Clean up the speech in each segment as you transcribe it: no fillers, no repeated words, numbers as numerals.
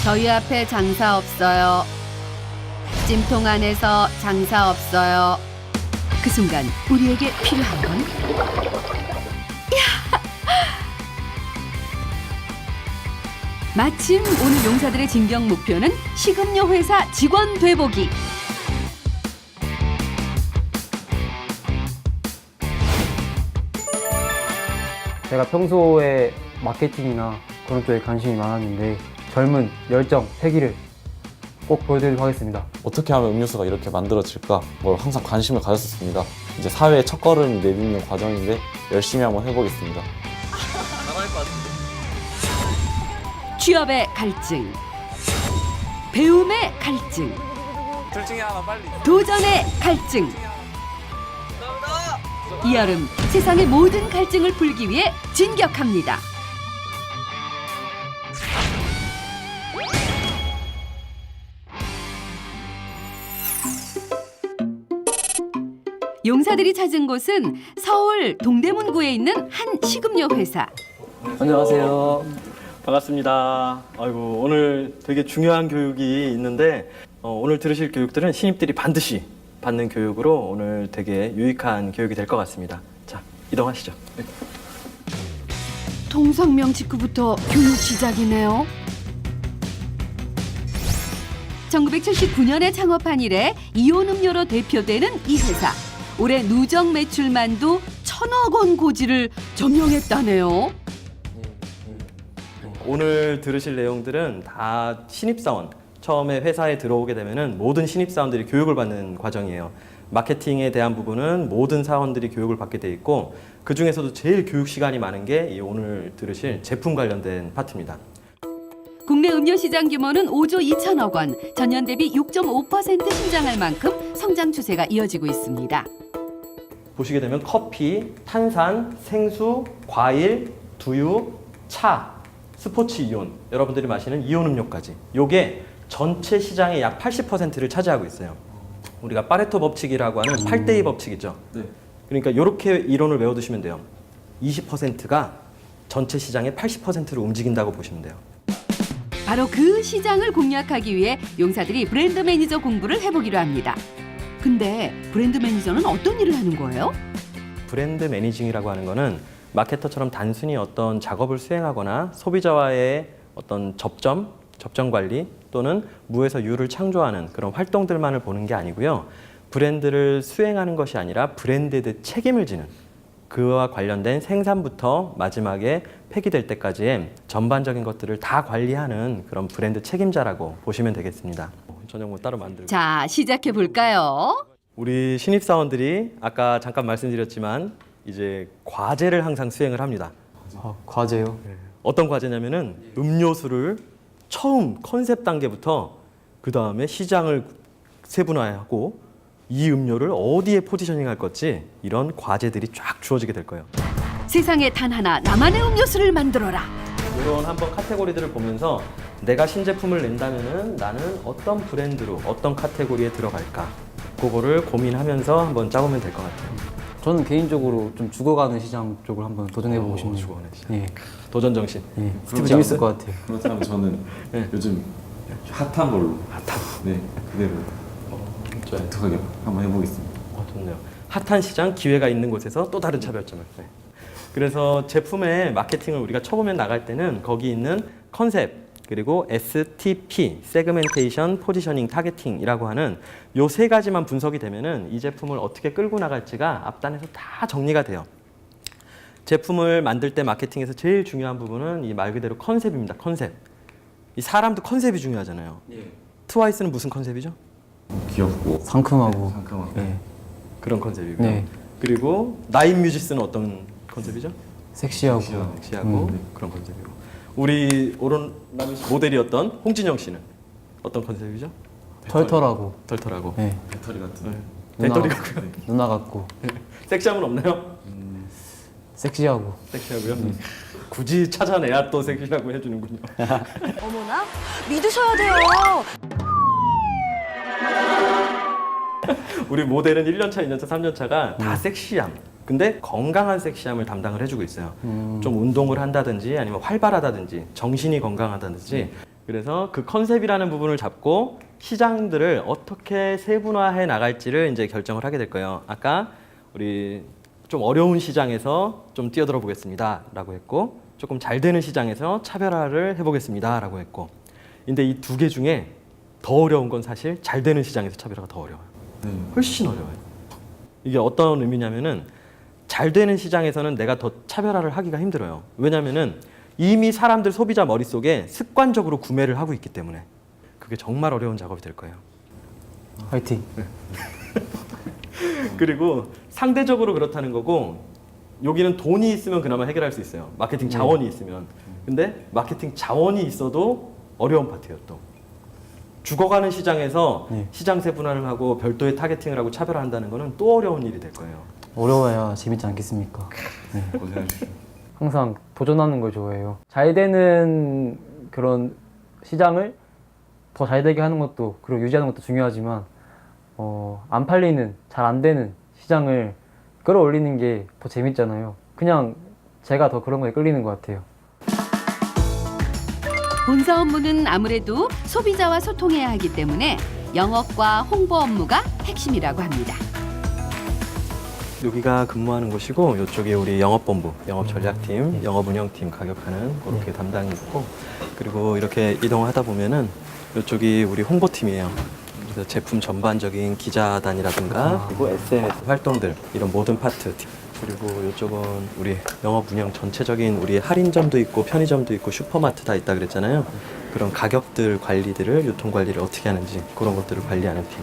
저희 앞에 장사 없어요. 찜통 안에서 장사 없어요. 그 순간 우리에게 필요한 건 마침 오늘 용사들의 진경 목표는 식음료 회사 직원 되보기. 제가 평소에 마케팅이나 그런 쪽에 관심이 많았는데 젊은 열정, 패기를 꼭 보여드리도록 하겠습니다. 어떻게 하면 음료수가 이렇게 만들어질까? 뭘 항상 관심을 가졌었습니다. 이제 사회의 첫걸음 내딛는 과정인데 열심히 한번 해보겠습니다. 취업의 갈증, 배움의 갈증, 둘 중에 하나 빨리. 도전의 갈증. 이 여름 세상의 모든 갈증을 풀기 위해 진격합니다. 용사들이 찾은 곳은 서울 동대문구에 있는 한 식음료 회사. 안녕하세요. 반갑습니다. 아이고, 오늘 되게 중요한 교육이 있는데 오늘 들으실 교육들은 신입들이 반드시 받는 교육으로 오늘 되게 유익한 교육이 될 것 같습니다. 자, 이동하시죠. 네. 통성명 직후부터 교육 시작이네요. 1979년에 창업한 이래 이온 음료로 대표되는 이 회사. 올해 누적 매출만도 1,000억 원 고지를 점령했다네요. 오늘 들으실 내용들은 다 신입사원, 처음에 회사에 들어오게 되면은 모든 신입사원들이 교육을 받는 과정이에요. 마케팅에 대한 부분은 모든 사원들이 교육을 받게 돼 있고 그 중에서도 제일 교육 시간이 많은 게 이 오늘 들으실 제품 관련된 파트입니다. 국내 음료 시장 규모는 5조 2천억 원, 전년 대비 6.5% 성장할 만큼 성장 추세가 이어지고 있습니다. 보시게 되면 커피, 탄산, 생수, 과일, 두유, 차, 스포츠 이온, 여러분들이 마시는 이온 음료까지 요게 전체 시장의 약 80%를 차지하고 있어요. 우리가 파레토 법칙이라고 하는 8대2 법칙이죠. 네. 그러니까 이렇게 이론을 외워두시면 돼요. 20%가 전체 시장의 80%를 움직인다고 보시면 돼요. 바로 그 시장을 공략하기 위해 용사들이 브랜드 매니저 공부를 해보기로 합니다. 근데 브랜드 매니저는 어떤 일을 하는 거예요? 브랜드 매니징이라고 하는 거는 마케터처럼 단순히 어떤 작업을 수행하거나 소비자와의 어떤 접점 관리 또는 무에서 유를 창조하는 그런 활동들만을 보는 게 아니고요. 브랜드를 수행하는 것이 아니라 브랜드에 대해 책임을 지는 그와 관련된 생산부터 마지막에 폐기될 때까지의 전반적인 것들을 다 관리하는 그런 브랜드 책임자라고 보시면 되겠습니다. 전용 뭐 따로 만들고. 자, 시작해 볼까요? 우리 신입사원들이 아까 잠깐 말씀드렸지만 이제 과제를 항상 수행을 합니다. 과제요? 어떤 과제냐면은 음료수를 처음 컨셉 단계부터 그 다음에 시장을 세분화하고 이 음료를 어디에 포지셔닝 할 건지 이런 과제들이 쫙 주어지게 될 거예요. 세상에 단 하나 나만의 음료수를 만들어라. 이런 한번 카테고리들을 보면서 내가 신제품을 낸다면은 나는 어떤 브랜드로 어떤 카테고리에 들어갈까 그거를 고민하면서 한번 짜보면 될 것 같아요. 저는 개인적으로 좀 죽어가는 시장 쪽을 한번 도전해보고 싶네요. 죽어가는 시장. 예, 도전 정신. 예. 그러면 재밌을 것 같아요. 그렇다면 저는 네. 요즘 핫한 걸로. 네, 그대로 좋아요. 독특하게 한번 해보겠습니다. 좋네요. 핫한 시장 기회가 있는 곳에서 또 다른 차별점을. 네. 그래서 제품의 마케팅을 우리가 쳐보면 나갈 때는 거기 있는 컨셉 그리고 STP, 세그멘테이션, 포지셔닝, 타겟팅이라고 하는 요 세 가지만 분석이 되면은 이 제품을 어떻게 끌고 나갈지가 앞단에서 다 정리가 돼요. 제품을 만들 때 마케팅에서 제일 중요한 부분은 이 말 그대로 컨셉입니다. 컨셉. 이 사람도 컨셉이 중요하잖아요. 트와이스는 무슨 컨셉이죠? 귀엽고 상큼하고. 상큼하고. 예. 그런 컨셉이고요. 네. 그리고 나인 뮤지스는 어떤 컨셉이죠? 섹시하고. 섹시하고 그런 컨셉이고. 우리 오른 모델이었던 홍진영 씨는 어떤 컨셉이죠? 털털하고. 털털하고. 예. 배터리 같은. 네. 누나 배터리 같고. 같고요. 누나 같고. 섹시함은 없나요? 섹시하고. 섹시하고요. 굳이 찾아내야 또 섹시라고 해주는군요. 어머나 믿으셔야 돼요. 우리 모델은 1년차, 2년차, 3년차가 다 섹시함. 근데 건강한 섹시함을 담당을 해주고 있어요. 좀 운동을 한다든지 아니면 활발하다든지 정신이 건강하다든지 그래서 그 컨셉이라는 부분을 잡고 시장들을 어떻게 세분화해 나갈지를 이제 결정을 하게 될 거예요. 아까 우리 좀 어려운 시장에서 좀 뛰어들어 보겠습니다라고 했고, 조금 잘 되는 시장에서 차별화를 해보겠습니다라고 했고, 근데 이 두 개 중에 더 어려운 건 사실 잘 되는 시장에서 차별화가 더 어려워요. 훨씬 어려워요. 이게 어떤 의미냐면은 잘 되는 시장에서는 내가 더 차별화를 하기가 힘들어요. 왜냐면은 이미 사람들 소비자 머릿속에 습관적으로 구매를 하고 있기 때문에 그게 정말 어려운 작업이 될 거예요. 화이팅. 그리고 상대적으로 그렇다는 거고, 여기는 돈이 있으면 그나마 해결할 수 있어요. 마케팅 자원이 있으면. 근데 마케팅 자원이 있어도 어려운 파트예요. 또 죽어가는 시장에서 네. 시장 세분화를 하고 별도의 타겟팅을 하고 차별화한다는 거는 또 어려운 일이 될 거예요. 어려워야 재밌지 않겠습니까? 네. 항상 도전하는 걸 좋아해요. 잘 되는 그런 시장을 더 잘 되게 하는 것도, 그리고 유지하는 것도 중요하지만 안 팔리는, 잘 안 되는 시장을 끌어올리는 게 더 재밌잖아요. 그냥 제가 더 그런 거에 끌리는 것 같아요. 본사 업무는 아무래도 소비자와 소통해야 하기 때문에 영업과 홍보 업무가 핵심이라고 합니다. 여기가 근무하는 곳이고, 이쪽이 우리 영업본부, 영업전략팀, 영업운영팀 가격하는 그렇게 담당이 있고, 그리고 이렇게 이동하다 보면은 이쪽이 우리 홍보팀이에요. 그래서 제품 전반적인 기자단이라든가 그리고 SNS 활동들, 이런 모든 파트, 그리고 이쪽은 우리 영업운영 전체적인 우리 할인점도 있고 편의점도 있고 슈퍼마트 다 있다 그랬잖아요. 그런 가격들 관리들을, 유통 관리를 어떻게 하는지 그런 것들을 관리하는 팀.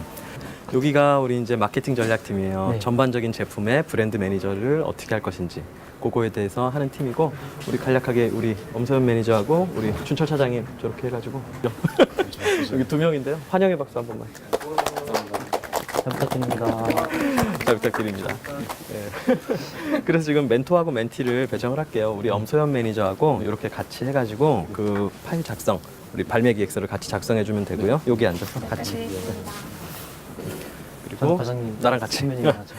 여기가 우리 이제 마케팅 전략팀이에요. 네. 전반적인 제품의 브랜드 매니저를 어떻게 할 것인지 그거에 대해서 하는 팀이고, 우리 간략하게 우리 엄서연 매니저하고 우리 춘철 차장님 저렇게 해가지고 여기 두 명인데요. 환영의 박수 한 번만. 잘 부탁드립니다. 잘 부탁드립니다. 네. 그래서 지금 멘토하고 멘티를 배정을 할게요. 우리 엄소연 매니저하고 이렇게 같이 해가지고 그 파일 작성, 우리 발매 기획서를 같이 작성해주면 되고요. 여기 앉아서 같이. 네. 그리고 과장님, 나랑 같이. 선배님이랑 하죠.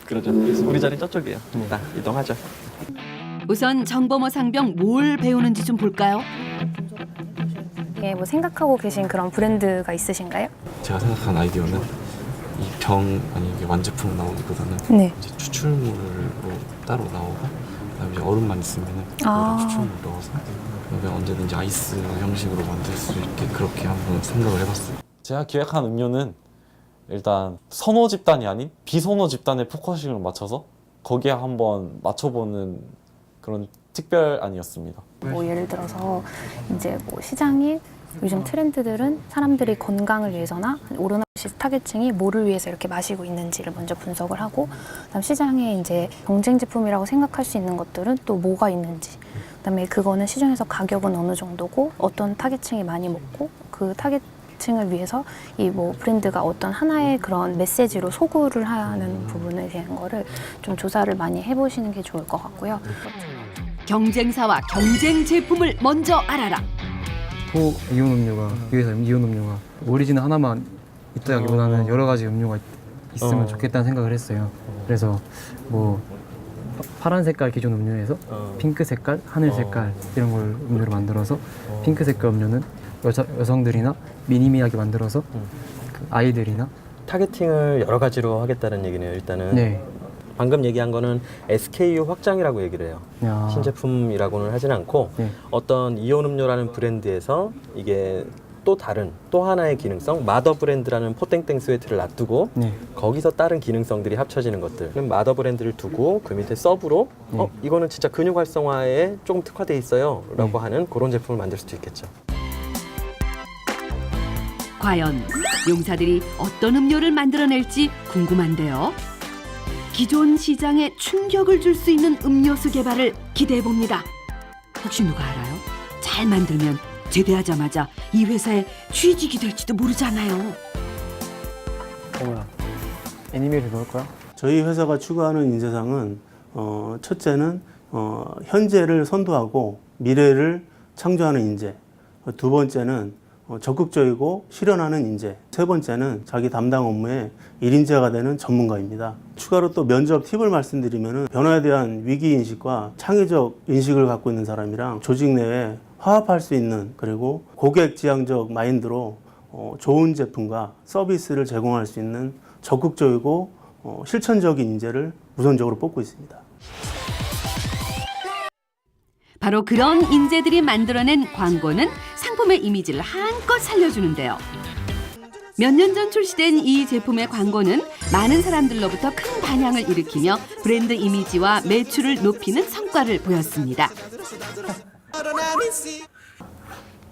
그러죠. 우리 자리 저쪽이에요. 자, 이동하죠. 우선 정범호 상병 뭘 배우는지 좀 볼까요? 예, 뭐 생각하고 계신 그런 브랜드가 있으신가요? 제가 생각한 아이디어는 이 병 아니 이게 완제품 나오기보다는 네. 이제 추출물로 따로 나오고, 그다음에 이제 얼음만 있으면은 그거를 추출물 넣어서 그다음에 언제든지 아이스 형식으로 만들 수 있게 그렇게 한번 생각을 해봤어요. 제가 기획한 음료는 일단 선호 집단이 아닌 비선호 집단의 포커싱을 맞춰서 거기에 한번 맞춰보는 그런 특별안이었습니다. 뭐 예를 들어서 이제 뭐 시장이 요즘 트렌드들은 사람들이 건강을 위해서나 오르나시 타겟층이 뭐를 위해서 이렇게 마시고 있는지를 먼저 분석을 하고, 그다음 시장에 이제 경쟁 제품이라고 생각할 수 있는 것들은 또 뭐가 있는지, 그다음에 그거는 시중에서 가격은 어느 정도고 어떤 타겟층이 많이 먹고 그 타겟층을 위해서 이 뭐 브랜드가 어떤 하나의 그런 메시지로 소구를 하는 부분에 대한 거를 좀 조사를 많이 해보시는 게 좋을 것 같고요. 경쟁사와 경쟁 제품을 먼저 알아라. 이온 음료가, 위에서 이온 음료가 오리지널 하나만 있다기보다는 여러 가지 음료가 있으면 좋겠다는 생각을 했어요. 그래서 뭐 파란 색깔 기존 음료에서 핑크 색깔, 하늘 색깔 이런 걸 음료로 만들어서, 핑크 색깔 음료는 여성들이나 미니미하게 만들어서 그 아이들이나. 타겟팅을 여러 가지로 하겠다는 얘기네요. 일단은 네. 방금 얘기한 거는 SKU 확장이라고 얘기를 해요. 야. 신제품이라고는 하진 않고, 네. 어떤 이온 음료라는 브랜드에서 이게 또 다른 또 하나의 기능성, 마더 브랜드라는 포땡땡 스웨트를 놔두고 네. 거기서 다른 기능성들이 합쳐지는 것들. 그럼 마더 브랜드를 두고 그 밑에 서브로 이거는 진짜 근육 활성화에 조금 특화돼 있어요 라고 하는 그런 제품을 만들 수도 있겠죠. 과연 용사들이 어떤 음료를 만들어낼지 궁금한데요. 기존 시장에 충격을 줄 수 있는 음료수 개발을 기대해봅니다. 혹시 누가 알아요? 잘 만들면 제대하자마자 이 회사에 취직이 될지도 모르잖아요. 어머나, 애니메이션 넣을 거야? 저희 회사가 추구하는 인재상은 첫째는 현재를 선도하고 미래를 창조하는 인재, 두 번째는 적극적이고 실현하는 인재, 세 번째는 자기 담당 업무에 일인자가 되는 전문가입니다. 추가로 또 면접 팁을 말씀드리면 변화에 대한 위기인식과 창의적 인식을 갖고 있는 사람이랑 조직 내에 화합할 수 있는 그리고 고객 지향적 마인드로 좋은 제품과 서비스를 제공할 수 있는 적극적이고 실천적인 인재를 우선적으로 뽑고 있습니다. 바로 그런 인재들이 만들어낸 광고는 상품의 이미지를 한껏 살려주는데요. 몇 년 전 출시된 이 제품의 광고는 많은 사람들로부터 큰 반향을 일으키며 브랜드 이미지와 매출을 높이는 성과를 보였습니다.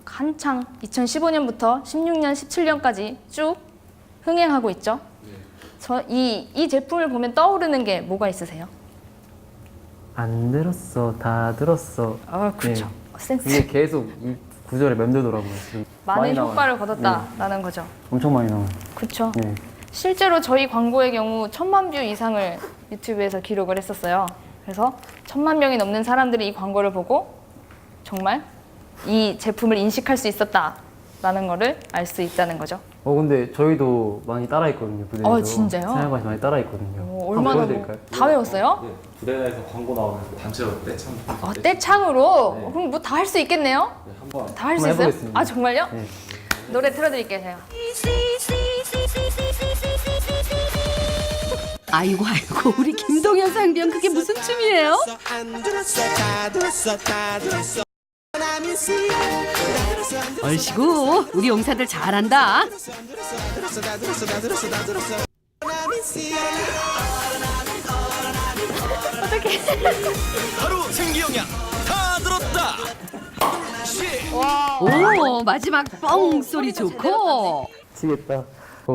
한창 2015년부터 16년, 17년까지 쭉 흥행하고 있죠. 이 제품을 보면 떠오르는 게 뭐가 있으세요? 안 들었어, 다 들었어. 그렇죠. 센스. 이게 계속 이 구절에 맴돌더라고요. 많은 나와요. 효과를 거뒀다라는 거죠. 엄청 많이 나와요. 그렇죠. 네. 실제로 저희 광고의 경우 1000만 뷰 이상을 유튜브에서 기록을 했었어요. 그래서 1000만 명이 넘는 사람들이 이 광고를 보고 정말 이 제품을 인식할 수 있었다라는 거를 알 수 있다는 거죠. 근데 저희도 많이 따라했거든요. 부대에서. 진짜요? 사양관이 많이 따라했거든요. 얼마나 한번 보여드릴까요? 다 외웠어요? 네, 부대에서 광고 나오면 단체로 떼창. 떼창으로? 네. 그럼 뭐 다 할 수 있겠네요? 네, 한번. 다 할 수 한번 있어요? 해보겠습니다. 정말요? 네. 노래 틀어드릴게요, 제가. 아이고 우리 김동현 상병 그게 무슨 춤이에요? 얼씨구 우리 용사들 잘한다. 바로 생기형이야. 다 들었다. 오 마지막 뻥 소리 좋고. 미치겠다.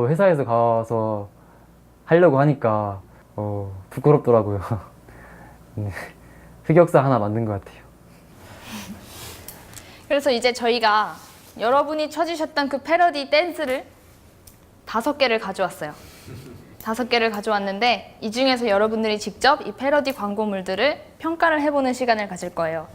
회사에서 가서 하려고 하니까 부끄럽더라고요. 네. 흑역사 하나 만든 것 같아요. 그래서 이제 저희가 여러분이 쳐주셨던 그 패러디 댄스를 5개를 가져왔어요. 5개를 가져왔는데 이 중에서 여러분들이 직접 이 패러디 광고물들을 평가를 해보는 시간을 가질 거예요.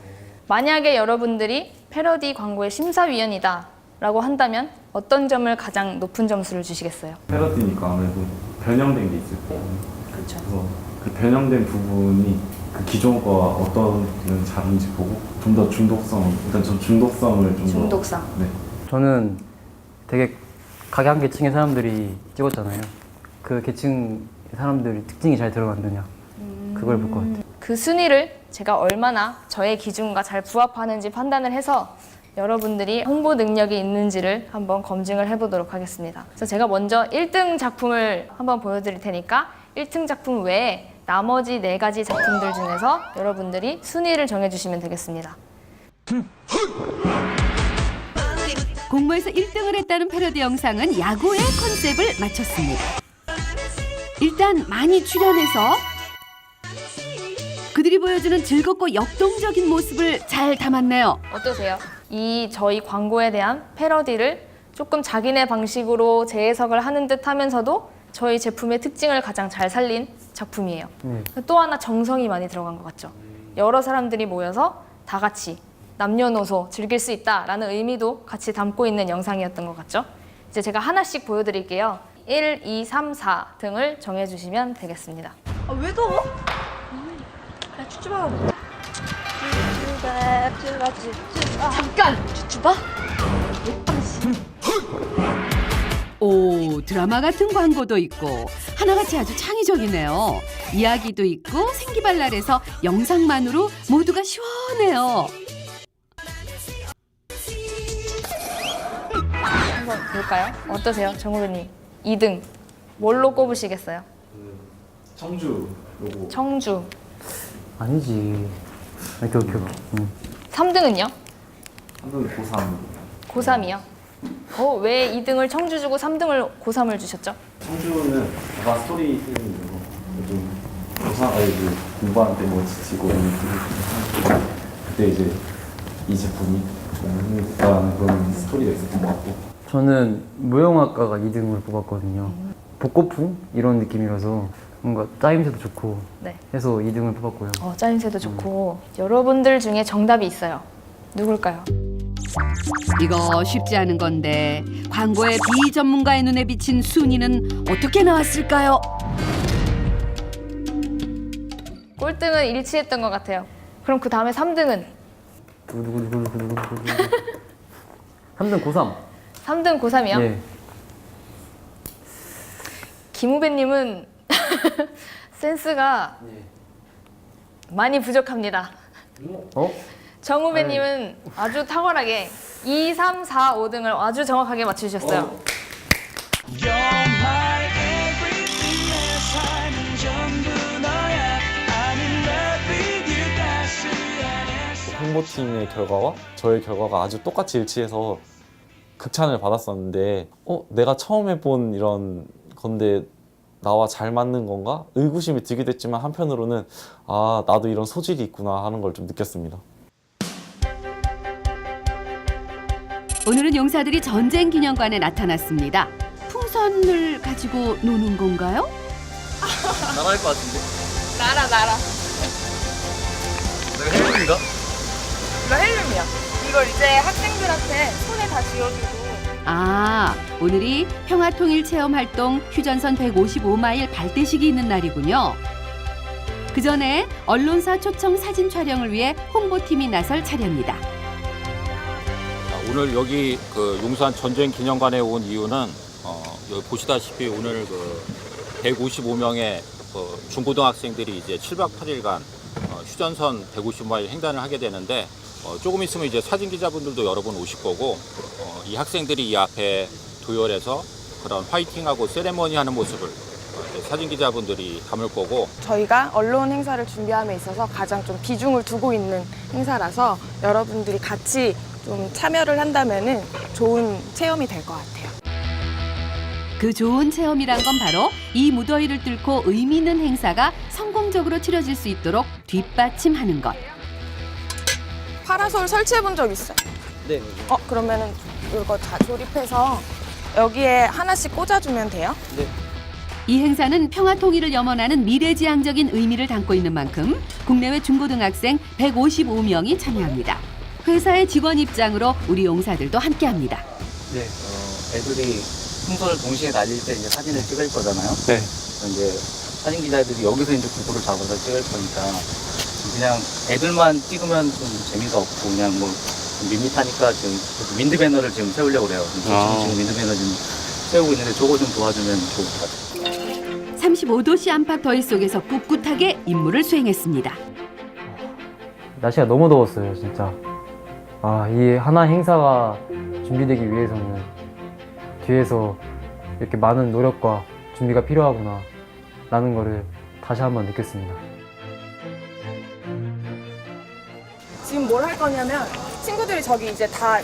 만약에 여러분들이 패러디 광고의 심사위원이다 라고 한다면 어떤 점을 가장 높은 점수를 주시겠어요? 패러디니까 아무래도 변형된 게 있을 거예요. 그렇죠. 그래서 그 변형된 부분이 그 기존 거와 어떤 부분이 다른지 보고 좀 더 중독성, 일단 전 중독성을 좀 더. 중독성. 네. 저는 되게 각양 계층의 사람들이 찍었잖아요. 그 계층 사람들 특징이 잘 들어갔느냐 그걸 볼 것 같아요. 그 순위를 제가 얼마나 저의 기준과 잘 부합하는지 판단을 해서 여러분들이 홍보 능력이 있는지를 한번 검증을 해보도록 하겠습니다. 그래서 제가 먼저 1등 작품을 한번 보여드릴 테니까 1등 작품 외에 나머지 4가지 작품들 중에서 여러분들이 순위를 정해주시면 되겠습니다. 공모에서 1등을 했다는 패러디 영상은 야구의 컨셉을 맞췄습니다. 일단 많이 출연해서 그들이 보여주는 즐겁고 역동적인 모습을 잘 담았네요. 어떠세요? 이 저희 광고에 대한 패러디를 조금 자기네 방식으로 재해석을 하는 듯 하면서도 저희 제품의 특징을 가장 잘 살린 작품이에요. 또 하나 정성이 많이 들어간 것 같죠? 여러 사람들이 모여서 다 같이 남녀노소 즐길 수 있다라는 의미도 같이 담고 있는 영상이었던 것 같죠? 이제 제가 하나씩 보여드릴게요. 1, 2, 3, 4 등을 정해주시면 되겠습니다. 왜 더워? 야, 쭈쭈바 먹자. 잠깐! 쭈쭈바? 오, 드라마 같은 광고도 있고 하나같이 아주 창의적이네요. 이야기도 있고 생기발랄해서 영상만으로 모두가 시원해요. 한번 볼까요? 어떠세요, 정우배님? 2등 뭘로 꼽으시겠어요? 청주 요거. 청주. 아니지. 오케이. 3등은요? 한번 고3. 고3이요? 왜 2등을 청주 주고 3등을 고3을 주셨죠? 청주는 아마 스토리 필름이고 좀 공부하는 때 뭐 지치고 그때 이제 이 제품이 흥미있다는 그런 스토리가 있었던 것 같고. 저는 무용학과가 2등으로 뽑았거든요. 복고풍 이런 느낌이라서 뭔가 짜임새도 좋고 네. 해서 2등을 뽑았고요. 짜임새도 좋고 여러분들 중에 정답이 있어요. 누굴까요? 이거 쉽지 않은 건데 광고의 비전문가의 눈에 비친 순위는 어떻게 나왔을까요? 꼴등은 일치했던 것 같아요. 그럼 그 다음에 3등은? 누구 3등 고3. 3등 고3이요? 예. 김 후배님은 센스가 많이 부족합니다. 어? 정 후배님은 아주 탁월하게 2, 3, 4, 5등을 아주 정확하게 맞추셨어요. You're my everything 내 삶은 전부 너야 I'm in love with you 다시 홍보팀의 결과와 저의 결과가 아주 똑같이 일치해서 극찬을 받았었는데 내가 처음 해본 이런 건데 나와 잘 맞는 건가? 의구심이 들기도 했지만 한편으로는 아 나도 이런 소질이 있구나 하는 걸 좀 느꼈습니다. 오늘은 용사들이 전쟁 기념관에 나타났습니다. 풍선을 가지고 노는 건가요? 나갈 것 같은데. 날아. 내가 헬륨인가? 이거 헬륨이야. 이걸 이제 학생들한테 손에 다 쥐어주고. 아, 오늘이 평화통일체험활동 휴전선 155마일 발대식이 있는 날이군요. 그 전에 언론사 초청 사진 촬영을 위해 홍보팀이 나설 차례입니다. 오늘 여기 그 용산 전쟁 기념관에 온 이유는 여기 보시다시피 오늘 그 155명의 중고등학생들이 이제 7박 8일간 휴전선 155마일 횡단을 하게 되는데 조금 있으면 이제 사진 기자분들도 여러 분 오실 거고 이 학생들이 이 앞에 도열해서 그런 화이팅하고 세레머니 하는 모습을 사진 기자분들이 담을 거고 저희가 언론 행사를 준비함에 있어서 가장 좀 비중을 두고 있는 행사라서 여러분들이 같이 좀 참여를 한다면은 좋은 체험이 될 것 같아요. 그 좋은 체험이란 건 바로 이 무더위를 뚫고 의미 있는 행사가 성공적으로 치러질 수 있도록 뒷받침하는 것. 파라솔 설치해 본 적 있어요? 네. 그러면은 이거 다 조립해서 여기에 하나씩 꽂아주면 돼요? 이 행사는 평화통일을 염원하는 미래지향적인 의미를 담고 있는 만큼 국내외 중고등학생 155명이 참여합니다. 회사의 직원 입장으로 우리 용사들도 함께합니다. 네, 애들이 풍선을 동시에 날릴 때 이제 사진을 찍을 거잖아요. 네. 이제 사진 기자들이 여기서 이제 구도를 잡아서 찍을 거니까 그냥 애들만 찍으면 좀 재미가 없고 그냥 뭐 밋밋하니까 지금 윈드 배너를 지금 세우려고 그래요. 지금 윈드 배너 지금 세우고 있는데 저거 좀 도와주면 좋을 것 같아요. 35도씨 안팎 더위 속에서 꿋꿋하게 임무를 수행했습니다. 날씨가 너무 더웠어요, 진짜. 이 하나 행사가 준비되기 위해서는 뒤에서 이렇게 많은 노력과 준비가 필요하구나 라는 거를 다시 한번 느꼈습니다. 지금 뭘 할 거냐면 친구들이 저기 이제 다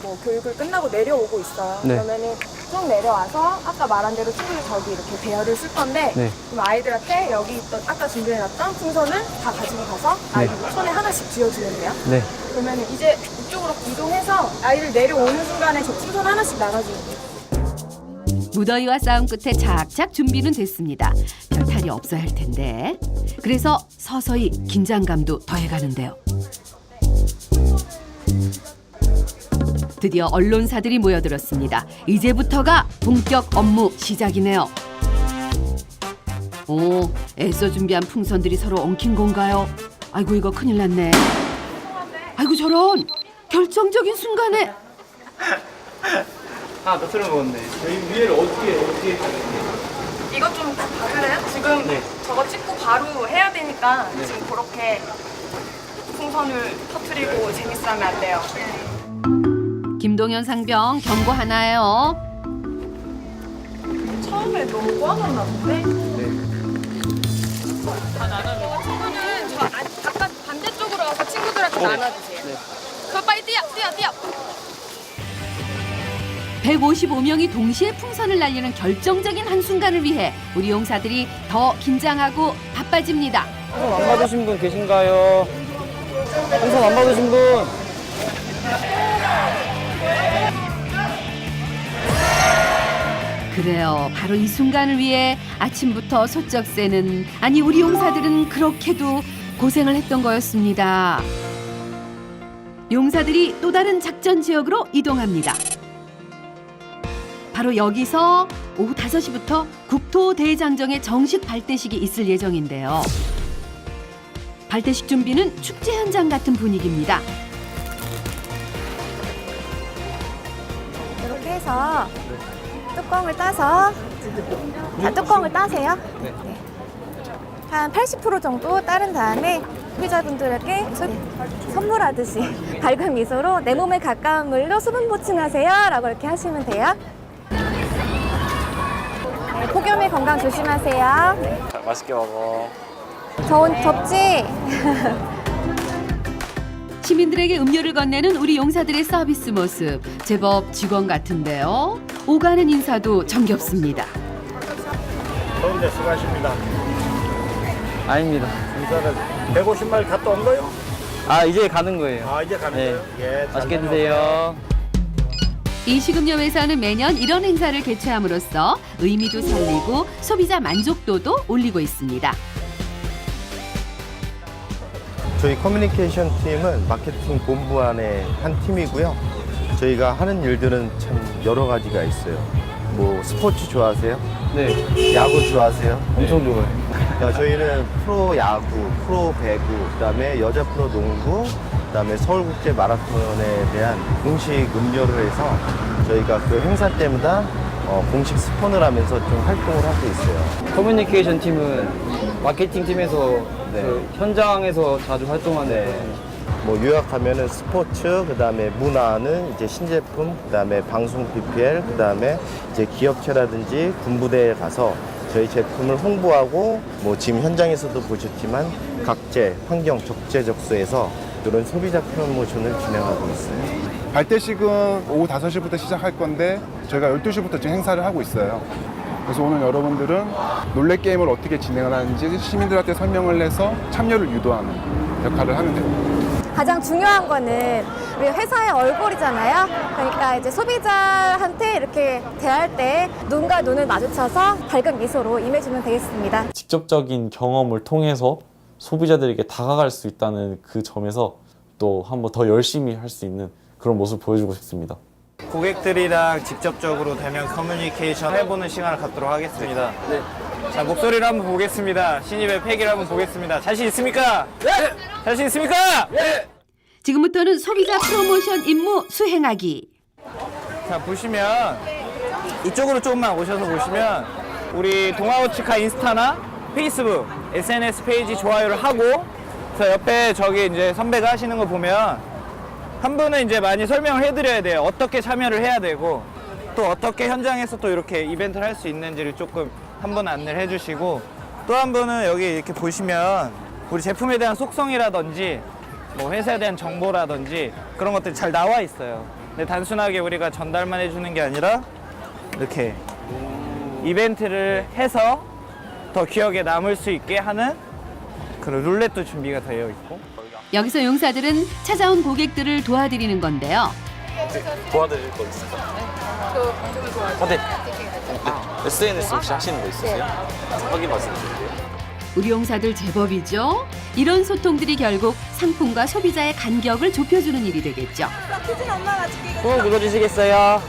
뭐 교육을 끝나고 내려오고 있어요. 네. 그러면은 쭉 내려와서 아까 말한 대로 친구들 저기 이렇게 배열을 쓸 건데 네. 그럼 아이들한테 여기 있던 아까 준비해놨던 풍선을 다 가지고 가서 아이들 손에 하나씩 쥐어주면 돼요. 네. 그러면 이제 이쪽으로 이동해서 아이들 내려오는 순간에 저 풍선 하나씩 나눠주면 돼요. 무더위와 싸움 끝에 착착 준비는 됐습니다. 별 탈이 없어야 할 텐데. 그래서 서서히 긴장감도 더해가는데요. 드디어 언론사들이 모여들었습니다. 이제부터가 본격 업무 시작이네요. 오, 애써 준비한 풍선들이 서로 엉킨 건가요? 아이고 이거 큰일 났네. 아이고 저런 결정적인 순간에 너트를 먹었네. 이것 좀 봐줄래요? 지금 저거 찍고 바로 해야 되니까 지금 그렇게 풍선을 터뜨리고 재밌어하면 안 돼요. 김동현 상병 경고 하나요. 처음에 너무 꼬아놨나 본데? 다 나눠줘. 친구는 저 바깥 반대쪽으로 와서 친구들한테 나눠주세요. 저 빨리 뛰어! 155명이 동시에 풍선을 날리는 결정적인 한순간을 위해 우리 용사들이 더 긴장하고 바빠집니다. 풍선 안 받으신 분 계신가요? 풍선 안 받으신 분? 그래요. 바로 이 순간을 위해 아침부터 소쩍새는 아니 우리 용사들은 그렇게도 고생을 했던 거였습니다. 용사들이 또 다른 작전 지역으로 이동합니다. 바로 여기서 오후 5시부터 국토대장정의 정식 발대식이 있을 예정인데요. 발대식 준비는 축제 현장 같은 분위기입니다. 해서 뚜껑을 따서 자, 뚜껑을 따세요. 네. 한 80% 정도 따른 다음에 소비자분들에게 선물하듯이 밝은 미소로 내 몸에 가까운 물로 수분 보충하세요 라고 이렇게 하시면 돼요. 네, 폭염에 건강 조심하세요. 네. 맛있게 먹어. 덥지? 시민들에게 음료를 건네는 우리 용사들의 서비스 모습 제법 직원 같은데요. 오가는 인사도 정겹습니다. 더운데 수고하십니다. 아닙니다. 인사를 150마일 갔다 온 거요? 아, 이제 가는 거예요. 아, 이제 가는 거요? 예, 잘 맛있게 다녀오세요. 드세요. 이 식음료회사는 매년 이런 행사를 개최함으로써 의미도 살리고 소비자 만족도도 올리고 있습니다. 저희 커뮤니케이션 팀은 마케팅 본부 안에 한 팀이고요. 저희가 하는 일들은 참 여러 가지가 있어요. 뭐 스포츠 좋아하세요? 네, 야구 좋아하세요? 엄청 좋아요. 그러니까 저희는 프로 야구, 프로 배구, 그다음에 여자 프로 농구, 그다음에 서울국제 마라톤에 대한 공식 음료를 해서 저희가 그 행사 때마다 공식 스폰을 하면서 좀 활동을 하고 있어요. 커뮤니케이션 팀은 마케팅 팀에서 네. 그 현장에서 자주 활동하는 뭐 요약하면은 스포츠, 그다음에 문화는 이제 신제품, 그다음에 방송 PPL, 그다음에 이제 기업체라든지 군부대에 가서 저희 제품을 홍보하고 뭐 지금 현장에서도 보셨지만 각재, 환경, 적재적소에서 이런 소비자 프로모션을 진행하고 있어요. 발대식은 오후 5시부터 시작할 건데 저희가 12시부터 지금 행사를 하고 있어요. 그래서 오늘 여러분들은 롤레 게임을 어떻게 진행을 하는지 시민들한테 설명을 해서 참여를 유도하는 역할을 하면 됩니다. 가장 중요한 거는 우리 회사의 얼굴이잖아요. 그러니까 이제 소비자한테 이렇게 대할 때 눈과 눈을 마주쳐서 밝은 미소로 임해주면 되겠습니다. 직접적인 경험을 통해서 소비자들에게 다가갈 수 있다는 그 점에서 또 한번 더 열심히 할 수 있는 그런 모습을 보여주고 싶습니다. 고객들이랑 직접적으로 대면 커뮤니케이션 해보는 시간을 갖도록 하겠습니다. 네. 자, 목소리를 한번 보겠습니다. 신입의 패기를 한번 보겠습니다. 자신 있습니까? 네! 자신 있습니까? 네! 지금부터는 소비자 프로모션 임무 수행하기. 자, 보시면 이쪽으로 조금만 오셔서 보시면 우리 동아우츠카 인스타나 페이스북, SNS 페이지 좋아요를 하고 저 옆에 저기 이제 선배가 하시는 거 보면 한 분은 이제 많이 설명을 해드려야 돼요. 어떻게 참여를 해야 되고 또 어떻게 현장에서 또 이렇게 이벤트를 할 수 있는지를 조금 한 분 안내를 해주시고 또 한 분은 여기 이렇게 보시면 우리 제품에 대한 속성이라든지 뭐 회사에 대한 정보라든지 그런 것들이 잘 나와 있어요. 근데 단순하게 우리가 전달만 해주는 게 아니라 이렇게 이벤트를 해서 더 기억에 남을 수 있게 하는 그런 룰렛도 준비가 되어 있고 여기서 용사들은 찾아온 고객들을 도와드리는 건데요. 도와드릴 거 있을까요? 네. SNS 혹시 하시는 거 있으세요? 확인 말씀드릴게요. 우리 용사들 제법이죠. 이런 소통들이 결국 상품과 소비자의 간격을 좁혀주는 일이 되겠죠. 꾹 눌러주시겠어요?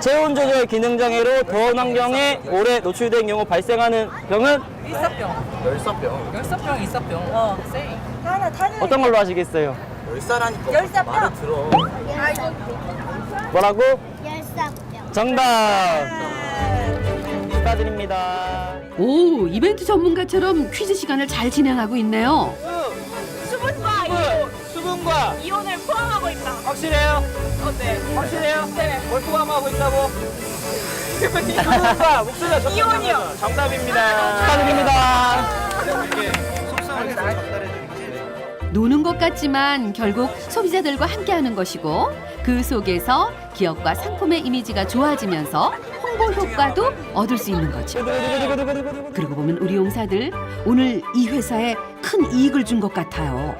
체온 조절 기능 장애로 더운 환경에 오래 노출된 경우 발생하는 병은 열사병, 이사병. 어떤 걸로 하시겠어요? 열사라니까. 말을 들어. 뭐라고? 열사병. 정답! 축하드립니다. 오, 이벤트 전문가처럼 퀴즈 시간을 잘 진행하고 있네요. 수분과 이온을 포함하고 있다. 확실해요? 네. 확실해요? 네. 뭘 포함하고 있다고? 수분과 목소리가 이온이요. 정답입니다. 축하드립니다. 속상하게 전달해드릴게요. 노는 것 같지만 결국 소비자들과 함께하는 것이고 그 속에서 기업과 상품의 이미지가 좋아지면서 홍보 효과도 얻을 수 있는 거죠. 그러고 보면 우리 용사들 오늘 이 회사에 큰 이익을 준 것 같아요.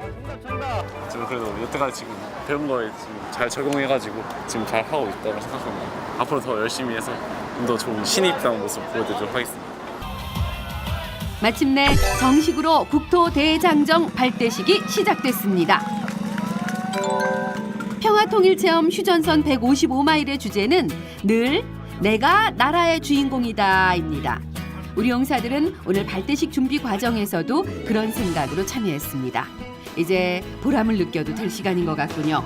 저는 그래도 여태까지 지금 배운 거에 지금 잘 적용해가지고 지금 잘 하고 있다고 생각합니다. 앞으로 더 열심히 해서 좀 더 좋은 신입다운 모습 보여드리도록 하겠습니다. 마침내 정식으로 국토 대장정 발대식이 시작됐습니다. 평화통일체험 휴전선 155마일의 주제는 늘 내가 나라의 주인공이다입니다. 우리 용사들은 오늘 발대식 준비 과정에서도 그런 생각으로 참여했습니다. 이제 보람을 느껴도 될 시간인 것 같군요.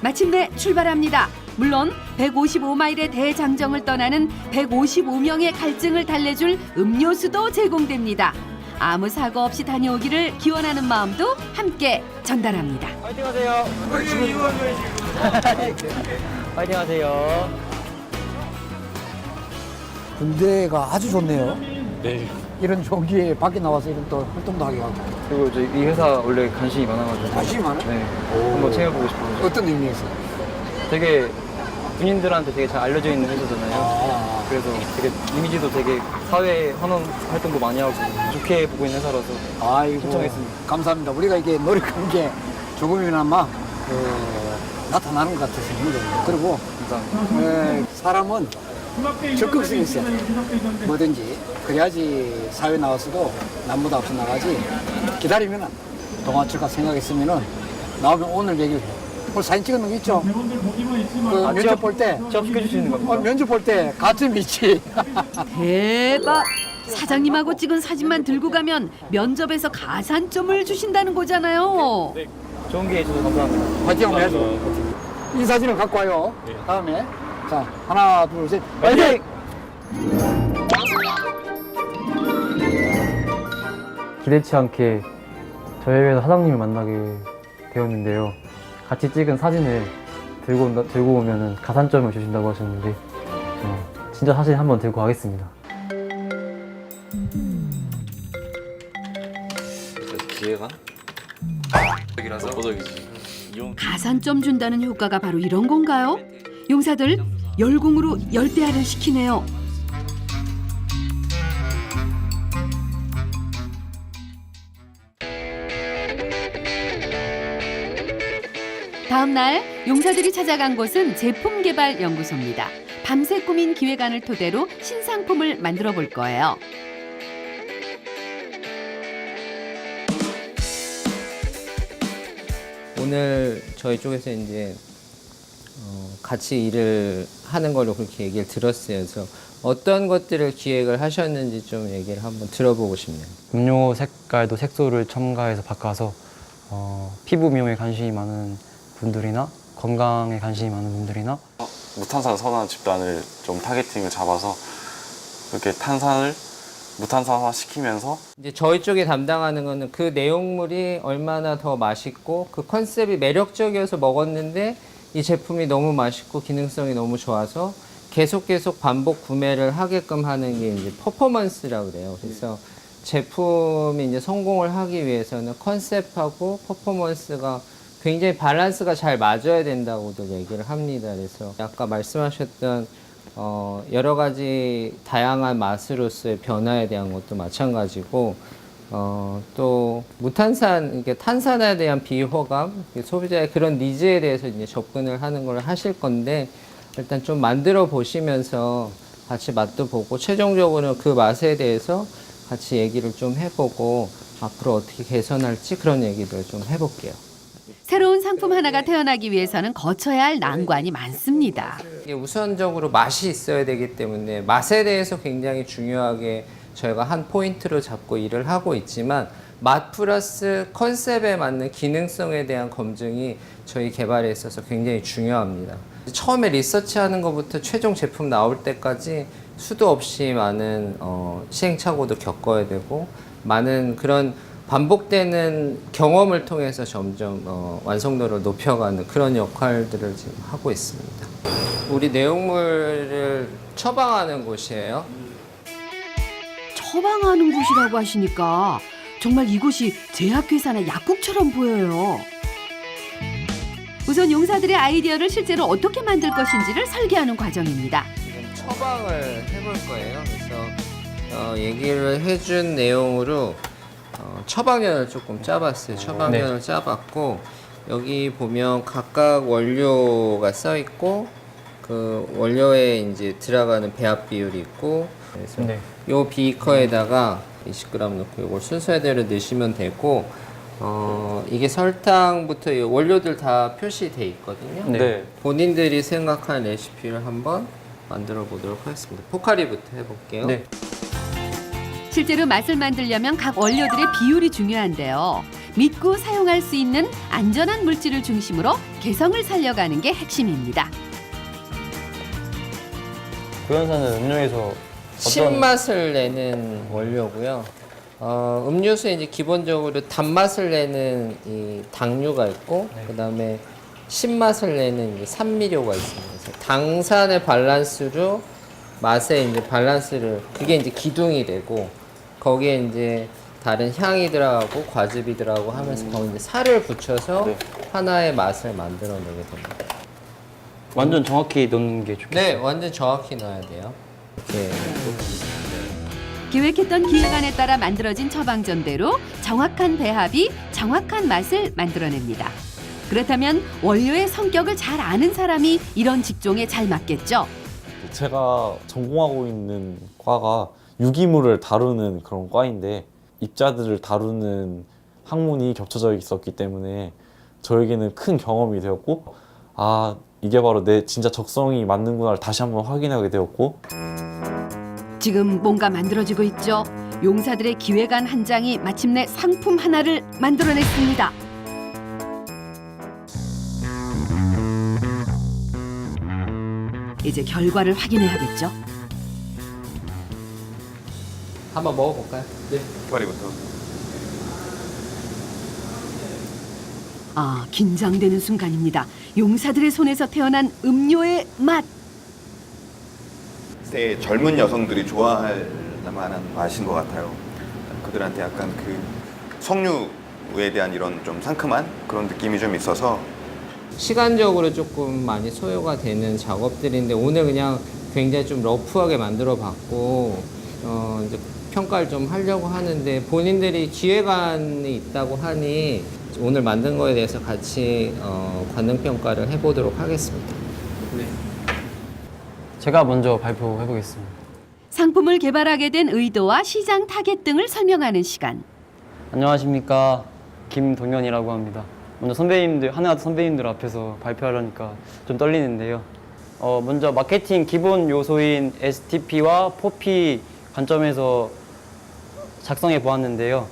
마침내 출발합니다. 물론 155마일의 대장정을 떠나는 155명의 갈증을 달래줄 음료수도 제공됩니다. 아무 사고 없이 다녀오기를 기원하는 마음도 함께 전달합니다. 파이팅 하세요. 파이팅 하세요. 군대가 아주 좋네요. 네. 이런 좋은 기회에 밖에 나와서 이런 또 활동도 하게 하고. 그리고 이 회사 원래 관심이 많아가지고. 관심이 많아? 네. 한번 챙겨보고 싶어요. 어떤 의미에서? 되게 군인들한테 되게 잘 알려져 있는 회사잖아요. 그래서 되게 이미지도 되게 사회 환원 활동도 많이 하고 좋게 보고 있는 회사라서 아이고, 신청했습니다. 감사합니다. 우리가 이게 노력한 게 조금이나마 나타나는 것 같아서 힘들어요. 그리고 사람은 적극성이 있어. 뭐든지 그래야지 사회 나와서도 남보다 앞서 나가지. 기다리면은 동아철가 생각했으면은 나오면 오늘 얘기를 해. 오늘 사진 찍은 거 있죠? 그 면접 볼 때. 시켜줄 수 있는 겁니다. 면접 볼 때 가슴이 있지. 대박! 사장님하고 찍은 사진만 들고 가면 면접에서 가산점을 주신다는 거잖아요. 좋은 기회 주셔서 감사합니다. 화이팅 한번 해야죠. 이 사진을 갖고 와요. 다음에. 자, 하나, 둘, 셋. 화이팅! 기대치 않게 저희 회사 사장님을 만나게 되었는데요. 같이 찍은 사진을 들고 오면은 가산점을 주신다고 하셨는데 진짜 사진 한번 들고 가겠습니다. 기회가 여기라서 보석이지. 가산점 준다는 효과가 바로 이런 건가요? 용사들 열공으로 열대야를 시키네요. 다음 날 용사들이 찾아간 곳은 제품 개발 연구소입니다. 밤새 꾸민 기획안을 토대로 신상품을 만들어 볼 거예요. 오늘 저희 쪽에서 이제 같이 일을 하는 걸로 그렇게 얘기를 들었어요. 그래서 어떤 것들을 기획을 하셨는지 좀 얘기를 한번 들어보고 싶네요. 음료 색깔도 색소를 첨가해서 바꿔서 피부 미용에 관심이 많은 분들이나 건강에 관심이 많은 분들이나 무탄산 선호하는 집단을 좀 타겟팅을 잡아서 그렇게 탄산을 무탄산화 시키면서 이제 저희 쪽에 담당하는 거는 그 내용물이 얼마나 더 맛있고 그 컨셉이 매력적이어서 먹었는데 이 제품이 너무 맛있고 기능성이 너무 좋아서 계속 반복 구매를 하게끔 하는 게 이제 퍼포먼스라고 그래요. 그래서 제품이 이제 성공을 하기 위해서는 컨셉하고 퍼포먼스가 굉장히 밸런스가 잘 맞아야 된다고도 얘기를 합니다. 그래서 아까 말씀하셨던 여러 가지 다양한 맛으로서의 변화에 대한 것도 마찬가지고 또 무탄산, 이게 탄산에 대한 비호감, 소비자의 그런 니즈에 대해서 이제 접근을 하는 걸 하실 건데 일단 좀 만들어 보시면서 같이 맛도 보고 최종적으로는 그 맛에 대해서 같이 얘기를 좀 해보고 앞으로 어떻게 개선할지 그런 얘기를 좀 해볼게요. 새로운 상품 하나가 태어나기 위해서는 거쳐야 할 난관이 많습니다. 이게 우선적으로 맛이 있어야 되기 때문에 맛에 대해서 굉장히 중요하게 저희가 한 포인트로 잡고 일을 하고 있지만 맛 플러스 컨셉에 맞는 기능성에 대한 검증이 저희 개발에 있어서 굉장히 중요합니다. 처음에 리서치하는 것부터 최종 제품 나올 때까지 수도 없이 많은 시행착오도 겪어야 되고 많은 그런 반복되는 경험을 통해서 점점 완성도를 높여가는 그런 역할들을 지금 하고 있습니다. 우리 내용물을 처방하는 곳이에요. 처방하는 곳이라고 하시니까 정말 이곳이 제약회사나 약국처럼 보여요. 우선 용사들의 아이디어를 실제로 어떻게 만들 것인지를 설계하는 과정입니다. 처방을 해볼 거예요. 그래서 얘기를 해준 내용으로 처방전을 조금 짜봤어요. 처방전을 짜봤고 여기 보면 각각 원료가 써 있고 그 원료에 이제 들어가는 배합 비율이 있고 그래서 요 비커에다가 20g 넣고 이걸 순서대로 넣으시면 되고 이게 설탕부터 이 원료들 다 표시돼 있거든요. 네. 본인들이 생각한 레시피를 한번 만들어 보도록 하겠습니다. 포카리부터 해볼게요. 실제로 맛을 만들려면 각 원료들의 비율이 중요한데요. 믿고 사용할 수 있는 안전한 물질을 중심으로 개성을 살려가는 게 핵심입니다. 구연산은 음료에서 신맛을 내는 원료고요. 음료수에 이제 기본적으로 단맛을 내는 이 당류가 있고, 그다음에 신맛을 내는 이제 산미료가 있습니다. 그래서 당산의 밸런스로 맛의 이제 밸런스를, 그게 이제 기둥이 되고, 거기에 이제 다른 향이 들어가고 과즙이 들어가고 하면서 거기 이제 살을 붙여서 하나의 맛을 만들어내게 됩니다. 완전 정확히 넣는 게 좋겠어요. 네, 완전 정확히 넣어야 돼요. 이렇게. 기획했던 기획안에 따라 만들어진 처방전대로 정확한 배합이 정확한 맛을 만들어냅니다. 그렇다면 원료의 성격을 잘 아는 사람이 이런 직종에 잘 맞겠죠? 제가 전공하고 있는 과가 유기물을 다루는 그런 과인데 입자들을 다루는 학문이 겹쳐져 있었기 때문에 저에게는 큰 경험이 되었고, 아, 이게 바로 내 진짜 적성이 맞는구나를 다시 한번 확인하게 되었고, 지금 뭔가 만들어지고 있죠. 용사들의 기획안 한 장이 마침내 상품 하나를 만들어냈습니다. 이제 결과를 확인해야겠죠. 한번 먹어볼까요? 네. 파리부터. 아, 긴장되는 순간입니다. 용사들의 손에서 태어난 음료의 맛. 때 젊은 여성들이 좋아할 만한 맛인 것 같아요. 그들한테 약간 그 석류에 대한 이런 좀 상큼한 그런 느낌이 좀 있어서 시간적으로 조금 많이 소요가 되는 작업들인데 오늘 그냥 굉장히 좀 러프하게 만들어 봤고 이제 평가를 좀 하려고 하는데 본인들이 기획안이 있다고 하니 오늘 만든 거에 대해서 같이 관능 평가를 해보도록 하겠습니다. 네. 제가 먼저 발표해 보겠습니다. 상품을 개발하게 된 의도와 시장 타겟 등을 설명하는 시간. 안녕하십니까, 김동현이라고 합니다. 먼저 선배님들, 하나하나 선배님들 앞에서 발표하려니까 좀 떨리는데요. 먼저 마케팅 기본 요소인 STP와 포피 관점에서 작성해 보았는데요.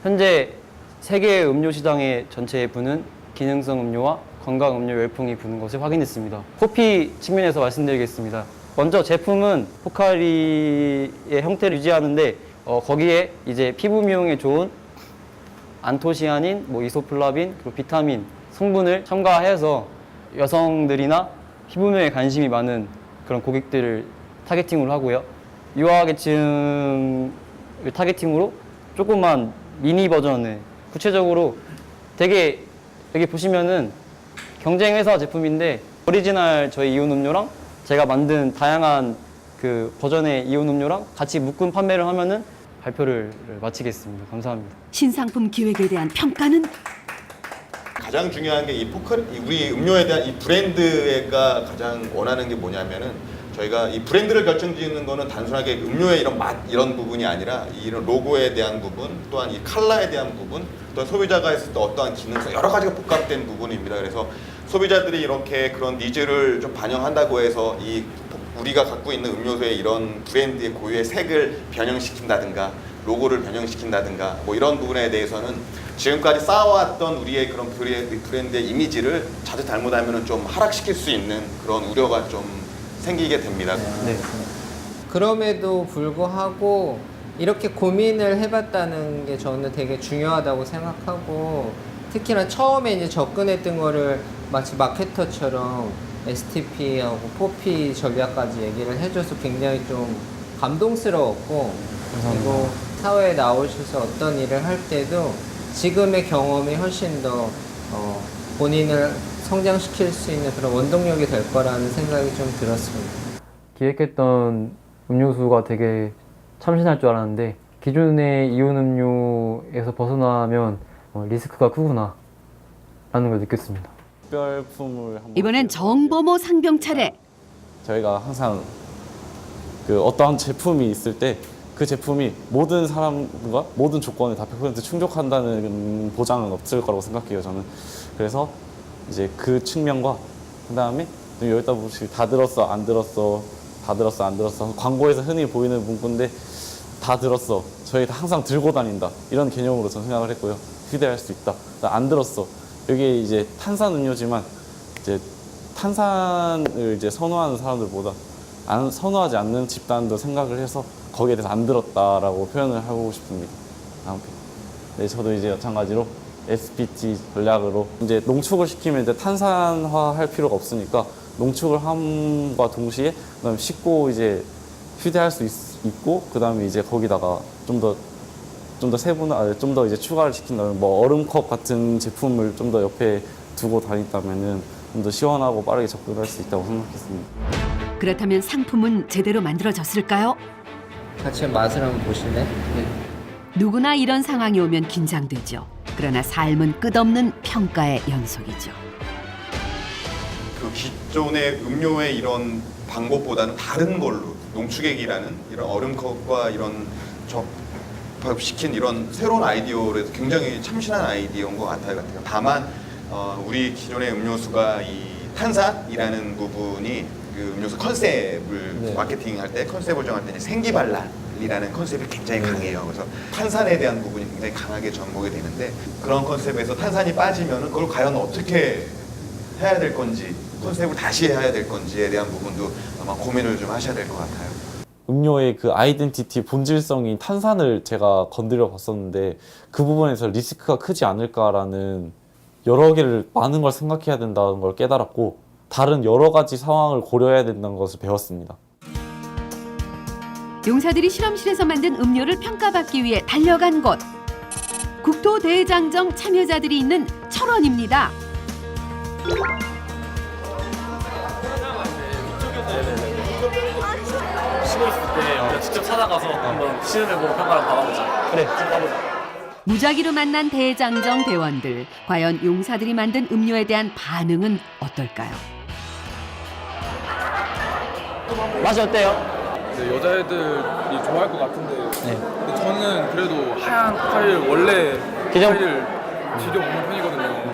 현재 세계 음료 시장의 전체에 부는 기능성 음료와 건강 음료 열풍이 부는 것을 확인했습니다. 포피 측면에서 말씀드리겠습니다. 먼저 제품은 포카리의 형태를 유지하는데 거기에 이제 피부 미용에 좋은 안토시아닌, 이소플라빈, 그리고 비타민 성분을 첨가해서 여성들이나 피부 미용에 관심이 많은 그런 고객들을 타겟팅으로 하고요. 유아계층을 타겟팅으로 조그만 미니 버전을 구체적으로 되게 여기 보시면은 경쟁 회사 제품인데 오리지널 저희 이온 음료랑 제가 만든 다양한 그 버전의 이온 음료랑 같이 묶음 판매를 하면은 발표를 마치겠습니다. 감사합니다. 신상품 기획에 대한 평가는 가장 중요한 게 우리 음료에 대한 이 브랜드가 가장 원하는 게 뭐냐면은 저희가 이 브랜드를 결정짓는 거는 단순하게 음료의 이런 맛 이런 부분이 아니라 이런 로고에 대한 부분, 또한 이 컬러에 대한 부분, 또한 소비자가 했을 때 어떠한 기능성 여러 가지가 복합된 부분입니다. 그래서 소비자들이 이렇게 그런 니즈를 좀 반영한다고 해서 이 우리가 갖고 있는 음료수의 이런 브랜드의 고유의 색을 변형시킨다든가 로고를 변형시킨다든가 이런 부분에 대해서는 지금까지 쌓아왔던 우리의 그런 브랜드의 이미지를 자칫 잘못하면 좀 하락시킬 수 있는 그런 우려가 좀 생기게 됩니다. 네. 그럼에도 불구하고 이렇게 고민을 해봤다는 게 저는 되게 중요하다고 생각하고 특히나 처음에 이제 접근했던 거를 마치 마케터처럼 STP하고 포피 전략까지 얘기를 해줘서 굉장히 좀 감동스러웠고 그리고 사회에 나오셔서 어떤 일을 할 때도 지금의 경험이 훨씬 더 본인을 성장시킬 수 있는 그런 원동력이 될 거라는 생각이 좀 들었습니다. 기획했던 음료수가 되게 참신할 줄 알았는데 기존의 이온 음료에서 벗어나면 리스크가 크구나 라는 걸 느꼈습니다. 특별품을 한번 이번엔 정범호 상병 차례. 저희가 항상 그 어떠한 제품이 있을 때 그 제품이 모든 사람과 모든 조건에 다 100% 충족한다는 보장은 없을 거라고 생각해요, 저는. 그래서 이제 그 측면과 그다음에 여기다 보시 다 들었어, 안 들었어, 다 들었어, 안 들었어. 광고에서 흔히 보이는 문구인데 다 들었어. 저희 다 항상 들고 다닌다. 이런 개념으로 저는 생각을 했고요. 휴대할 수 있다. 나 안 들었어. 이게 이제 탄산 음료지만 이제 탄산을 이제 선호하는 사람들보다 선호하지 않는 집단도 생각을 해서 거기에 대해서 안 들었다라고 표현을 하고 싶습니다. 네, 저도 이제 마찬가지로 SPT 전략으로 이제 농축을 시키면 이제 탄산화할 필요가 없으니까 농축을 함과 동시에 그다음에 쉽고 이제 휴대할 수 있고 그다음에 이제 거기다가 좀 더 세분화, 좀 더 이제 추가를 시킨다면 뭐 얼음컵 같은 제품을 좀 더 옆에 두고 다닌다면은 좀 더 시원하고 빠르게 접근할 수 있다고 생각했습니다. 그렇다면 상품은 제대로 만들어졌을까요? 같이 맛을 한번 보실래? 누구나 이런 상황이 오면 긴장되죠. 그러나 삶은 끝없는 평가의 연속이죠. 그 기존의 음료의 이런 방법보다는 다른 걸로 농축액이라는 이런 얼음컵과 이런 접합시킨 이런 새로운 아이디어로 굉장히 참신한 아이디어인 것 같아요. 다만 우리 기존의 음료수가 이 탄산이라는 부분이 그 음료수 컨셉을 마케팅할 때 컨셉을 정할 때 생기발랄이라는 컨셉이 굉장히 강해요. 그래서 탄산에 대한 부분이 굉장히 강하게 접목이 되는데 그런 컨셉에서 탄산이 빠지면은 그걸 과연 어떻게 해야 될 건지 컨셉을 다시 해야 될 건지에 대한 부분도 아마 고민을 좀 하셔야 될 것 같아요. 음료의 그 아이덴티티 본질성인 탄산을 제가 건드려 봤었는데 그 부분에서 리스크가 크지 않을까라는 여러 개를 많은 걸 생각해야 된다는 걸 깨달았고 다른 여러 가지 상황을 고려해야 된다는 것을 배웠습니다. 용사들이 실험실에서 만든 음료를 평가받기 위해 달려간 곳. 국토대장정 참여자들이 있는 철원입니다. 쉬고 있을 때 직접 찾아가서 한번 시음해보고 평가를 받아보자. 그래, 가보자. 무작위로 만난 대장정 대원들. 과연 용사들이 만든 음료에 대한 반응은 어떨까요? 맛이 어때요? 네, 여자애들이 좋아할 것 같은데 근데 저는 그래도 하얀 포카리를 원래 포카리를 즐겨 먹는 편이거든요.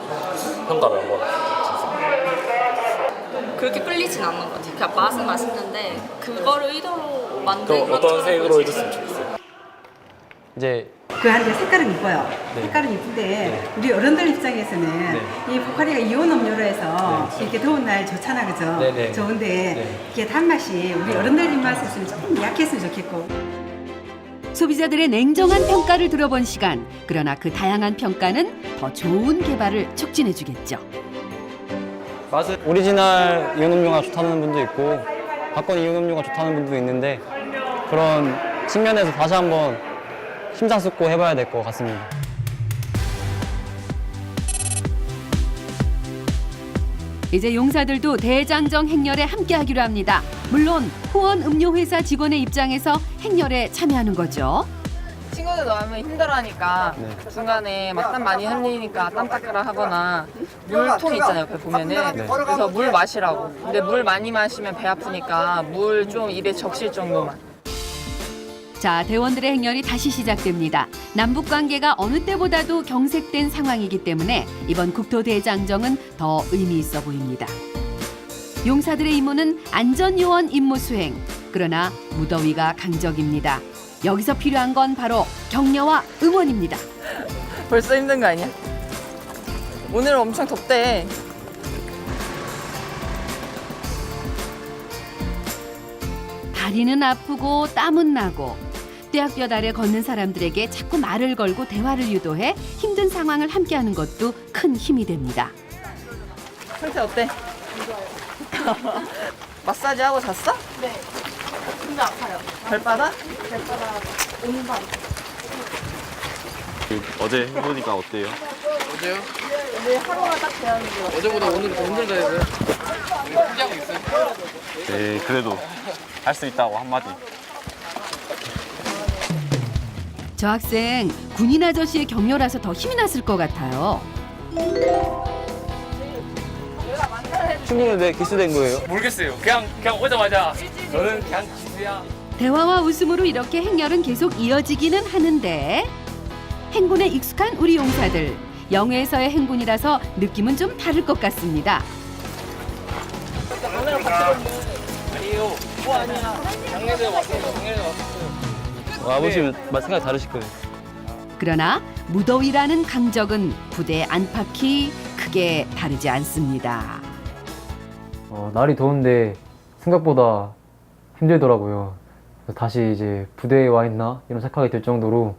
평가를 한번. 그렇게 끌리진 않는 것 같아요. 그냥 맛은 맛있는데 그거를 의도로 만든 또 어떤 색으로 해줬으면 좋겠어요? 이제 그 한데 색깔은 이뻐요. 색깔은 이쁜데 우리 어른들 입장에서는 이 포카리가 이온 음료로 해서 이렇게 더운 날 좋잖아, 그죠? 좋은데 이게 단맛이 우리 어른들 입맛에서는 조금 약했으면 좋겠고. 소비자들의 냉정한 평가를 들어본 시간. 그러나 그 다양한 평가는 더 좋은 개발을 촉진해주겠죠. 맛은 오리지널 이온 음료가 좋다는 분도 있고 바꿔 이온 음료가 좋다는 분도 있는데 그런 측면에서 다시 한번 심사숙고 해봐야 될 것 같습니다. 이제 용사들도 대장정 행렬에 함께하기로 합니다. 물론 후원 음료회사 직원의 입장에서 행렬에 참여하는 거죠. 친구들 너무 힘들어하니까 중간에 막 땀 많이 흘리니까 땀 닦으라 하거나 물통 있잖아요, 옆에 보면은. 그래서 물 마시라고. 근데 물 많이 마시면 배 아프니까 물 좀 입에 적실 정도만. 자, 대원들의 행렬이 다시 시작됩니다. 남북 관계가 어느 때보다도 경색된 상황이기 때문에 이번 국토대장정은 더 의미 있어 보입니다. 용사들의 임무는 안전요원 임무 수행. 그러나 무더위가 강적입니다. 여기서 필요한 건 바로 격려와 응원입니다. 벌써 힘든 거 아니야? 오늘 엄청 덥대. 다리는 아프고 땀은 나고 떼약볕 아래 걷는 사람들에게 자꾸 말을 걸고 대화를 유도해 힘든 상황을 함께하는 것도 큰 힘이 됩니다. 상태 어때? 마사지 하고 잤어? 네. 근데 아파요. 발바닥? 발바닥 온발. 어제 해보니까 어때요? 어제요? 오늘 하루가 딱 되었는 것 같아요. 어제보다 오늘 더 해요. 포기하고 있어요. 네, 그래도 할 수 있다고 한마디. 저 학생 군인 아저씨의 격려라서 더 힘이 났을 것 같아요. 친구는 왜 기수된 거예요? 모르겠어요. 그냥 오자마자 너는 그냥 기수야. 대화와 웃음으로 이렇게 행렬은 계속 이어지기는 하는데 행군에 익숙한 우리 용사들. 영해에서의 행군이라서 느낌은 좀 다를 것 같습니다. 아니에요. 아니야. 작년에 왔어요. 작년에 왔어요. 아버지 생각이 다르실 거예요. 그러나 무더위라는 강적은 부대의 안팎이 크게 다르지 않습니다. 날이 더운데 생각보다 힘들더라고요. 다시 이제 부대에 와 있나 이런 생각이 들 정도로.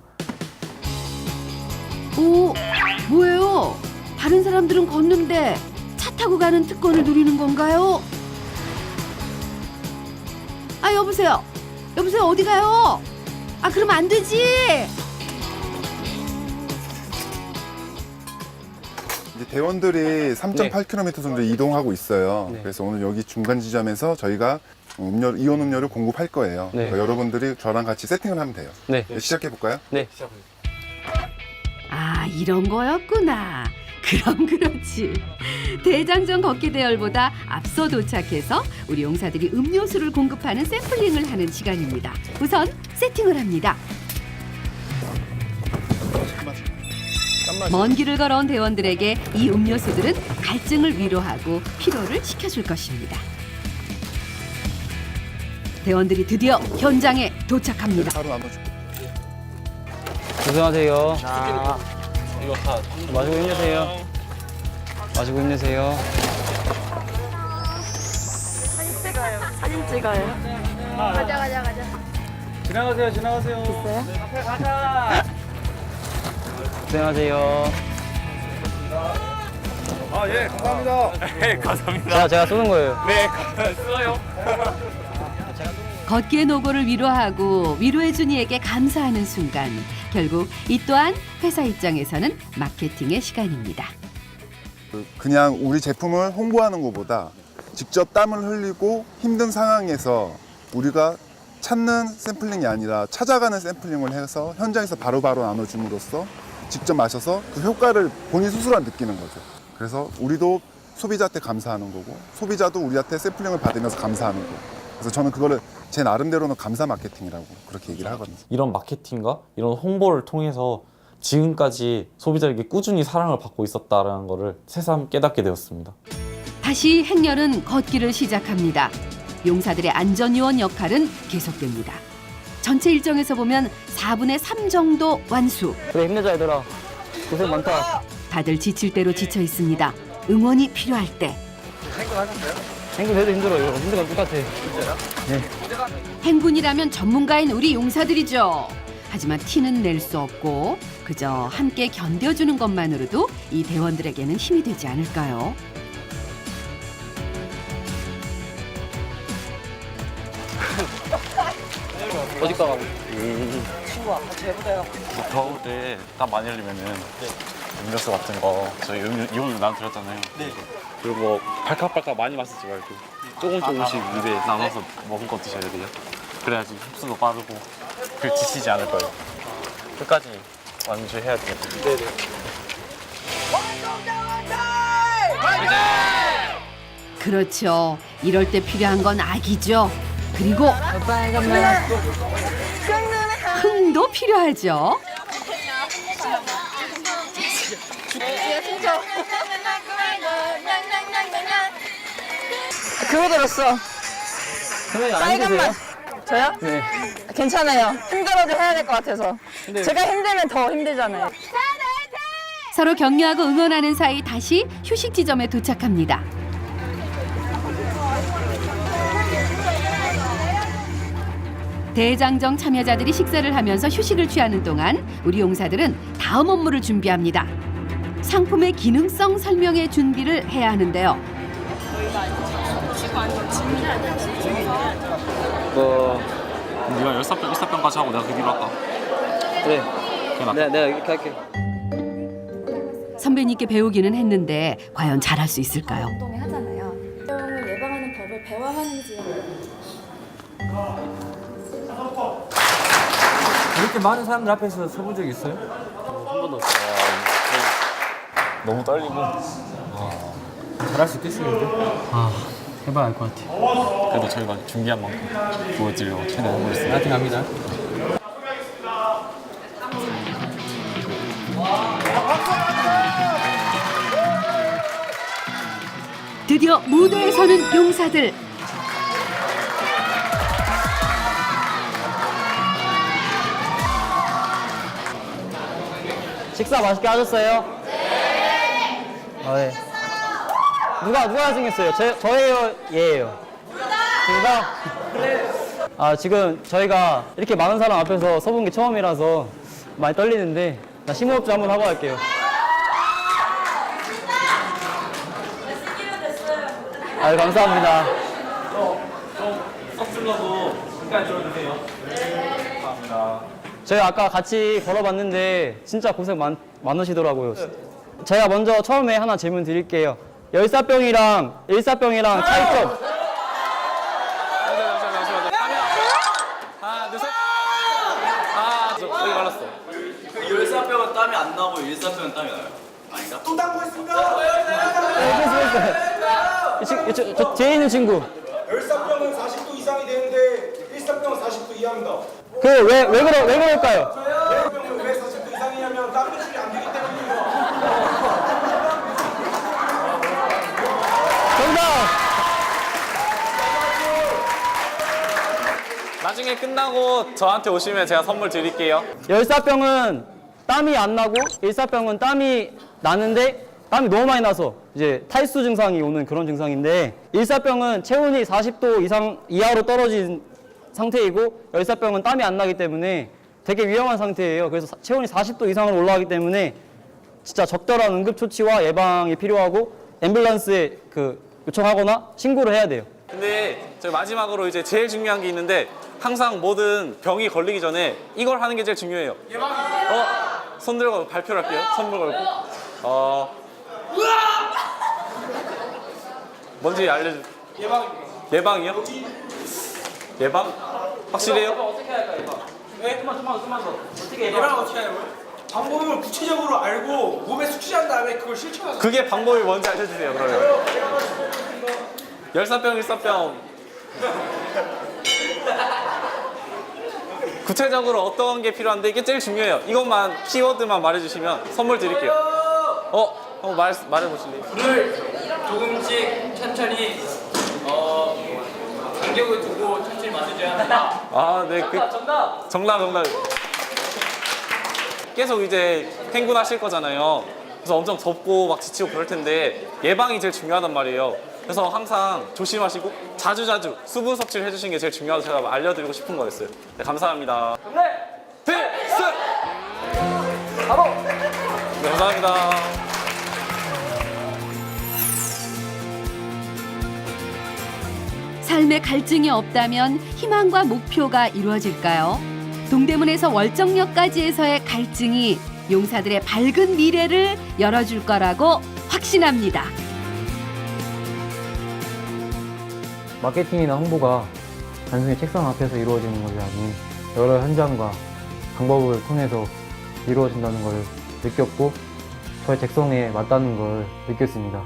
오, 뭐예요? 다른 사람들은 걷는데 차 타고 가는 특권을 누리는 건가요? 아, 여보세요? 여보세요, 어디 가요? 아, 그러면 안 되지! 이제 대원들이 3.8km 정도 이동하고 있어요. 그래서 오늘 여기 중간 지점에서 저희가 이온 음료를 공급할 거예요. 그러니까 여러분들이 저랑 같이 세팅을 하면 돼요. 시작해 볼까요? 네. 아, 이런 거였구나. 그럼 그렇지. 대장정 걷기 대열보다 앞서 도착해서 우리 용사들이 음료수를 공급하는 샘플링을 하는 시간입니다. 우선 세팅을 합니다. 먼 길을 걸어온 대원들에게 이 음료수들은 갈증을 위로하고 피로를 식혀줄 것입니다. 대원들이 드디어 현장에 도착합니다. 고생하세요. 자, 이거 다 마시고 힘내세요. 마시고 힘내세요. 사진 찍어요. 가자. 지나가세요. 있어요? 앞에 가자. 고생하세요. 아, 예, 감사합니다. 네, 감사합니다. 제가 쏘는 거예요. 네, 써요. 걷기의 노고를 위로하고 위로해준 이에게 감사하는 순간, 결국 이 또한 회사 입장에서는 마케팅의 시간입니다. 그냥 우리 제품을 홍보하는 것보다 직접 땀을 흘리고 힘든 상황에서 우리가 찾는 샘플링이 아니라 찾아가는 샘플링을 해서 현장에서 바로바로 나눠줌으로써 직접 마셔서 그 효과를 본인 스스로 느끼는 거죠. 그래서 우리도 소비자한테 감사하는 거고 소비자도 우리한테 샘플링을 받으면서 감사하는 거고. 그래서 저는 그거를 제 나름대로는 감사 마케팅이라고 그렇게 얘기를 하거든요. 이런 마케팅과 이런 홍보를 통해서 지금까지 소비자에게 꾸준히 사랑을 받고 있었다는 것을 새삼 깨닫게 되었습니다. 다시 행렬은 걷기를 시작합니다. 용사들의 안전요원 역할은 계속됩니다. 전체 일정에서 보면 4분의 3 정도 완수. 그래, 힘내자 얘들아. 고생 많다. 다들 지칠 대로 지쳐 있습니다. 응원이 필요할 때. 행군해도 힘들어요. 힘든 건 똑같아. 행군이라면 전문가인 우리 용사들이죠. 하지만 티는 낼 수 없고 그저 함께 견뎌주는 것만으로도 이 대원들에게는 힘이 되지 않을까요? 어디 가고? 친구와 같이 해보자. 더울 때 땀 많이 흘리면은 음료수 같은 거 저희 이온 나눠 드렸잖아요. 그리고 뭐 발칵발칵 많이 마시지 말고 조금씩 입에 나눠서 먹은 거 드셔야 돼요. 그래야지 흡수도 빠르고 지치지 않을 거예요. 끝까지 완주해야 돼요. 네네. 그렇죠. 이럴 때 필요한 건 악이죠. 그리고 흥도 필요하죠. 그거 들었어. 선생님 안 빨간 힘드세요? 맛. 저요? 네. 괜찮아요. 힘들어도 해야 될 것 같아서. 제가 힘들면 더 힘들잖아요. 서로 격려하고 응원하는 사이 다시 휴식 지점에 도착합니다. 대장정 참여자들이 식사를 하면서 휴식을 취하는 동안 우리 용사들은 다음 업무를 준비합니다. 상품의 기능성 설명회 준비를 해야 하는데요. 네가 열사병까지 하고 내가 그 뒤로 할까? 그래. 내가 이렇게 할게. 선배님께 배우기는 했는데 과연 잘할 수 있을까요? 운동을 하잖아요. 병을 예방하는 법을 배워야 하는지. 이렇게 많은 사람들 앞에서 서본 적 있어요? 한 번도 없어요. 너무 떨리고 잘할 수 있겠어요. 해봐야 알 것 같아. 그래도 저희가 준비한 만큼 보여드리려고 최대한 해보겠습니다. 파이팅 합니다. 드디어 무대에 서는 용사들. 식사 맛있게 하셨어요? 네. 네. 누가 잘생겼어요? 저예요? 얘예요? 둘 다? 지금 저희가 이렇게 많은 사람 앞에서 서본 게 처음이라서 많이 떨리는데 나 심호흡 좀 한번 하고 갈게요. 감사합니다. 서툴러도 잠깐 들어주세요. 네. 감사합니다. 저희 아까 같이 걸어봤는데 진짜 고생 많으시더라고요. 제가 먼저 처음에 하나 질문 드릴게요. 열사병이랑 일사병이랑 차이점. 하나, 둘, 셋. 여기 갈랐어. 그 열사병은 땀이 안 나고 일사병은 땀이 나요. 아닌가? 또 닦고 있습니다. 저 뒤에 있는 친구. 열사병은 40도 이상이 되는데 일사병은 40도 이하입니다. 왜 그럴까요? 열사병은 왜 40도 이상이냐면 땀 배출이 안 되기 때문입니다. 나중에 끝나고 저한테 오시면 제가 선물 드릴게요. 열사병은 땀이 안 나고 일사병은 땀이 나는데 땀이 너무 많이 나서 이제 탈수 증상이 오는 그런 증상인데, 일사병은 체온이 40도 이하로 떨어진 상태이고 열사병은 땀이 안 나기 때문에 되게 위험한 상태예요. 그래서 체온이 40도 이상으로 올라가기 때문에 진짜 적절한 응급조치와 예방이 필요하고 앰뷸런스에 요청하거나 신고를 해야 돼요. 근데 저희 마지막으로 이제 제일 중요한 게 있는데, 항상 모든 병이 걸리기 전에 이걸 하는 게 제일 중요해요. 손 들고 발표를 할게요. 선물 걸고. 뭔지 알려주세요. 예방이요? 예방? 확실해요? 어떻게 할까요, 예방? 네? 좀만 더. 어떻게 예방 어떻게 하냐고요? 방법을 구체적으로 알고 몸에 숙지한 다음에 그걸 실천하세요. 그게 방법이 뭔지 알려주세요, 그러면. 열사병, 일사병. 구체적으로 어떤 게 필요한데 이게 제일 중요해요. 이것만, 키워드만 말해주시면 선물 드릴게요. 한번 말해보실래요? 불을 조금씩 천천히 간격을 두고 천천히 만들어야 합니다. 네. 정답. 계속 이제 행군 하실 거잖아요. 그래서 엄청 덥고 막 지치고 그럴 텐데 예방이 제일 중요하단 말이에요. 그래서 항상 조심하시고 자주 수분 섭취를 해주시는 게 제일 중요하다고 제가 알려드리고 싶은 거였어요. 네, 감사합니다. 필승! 바로! 네, 감사합니다. 삶의 갈증이 없다면 희망과 목표가 이루어질까요? 동대문에서 월정역까지에서의 갈증이 용사들의 밝은 미래를 열어줄 거라고 확신합니다. 마케팅이나 홍보가 단순히 책상 앞에서 이루어지는 것이 아닌 여러 현장과 방법을 통해서 이루어진다는 걸 느꼈고 저의 적성에 맞다는 걸 느꼈습니다.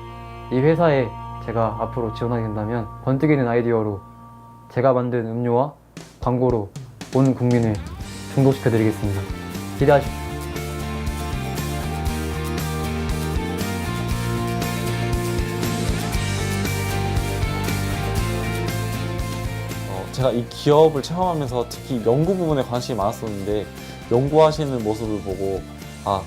이 회사에 제가 앞으로 지원하게 된다면 번뜩이는 아이디어로 제가 만든 음료와 광고로 온 국민을 중독시켜드리겠습니다. 기대하십시오. 제가 이 기업을 체험하면서 특히 연구 부분에 관심이 많았었는데, 연구하시는 모습을 보고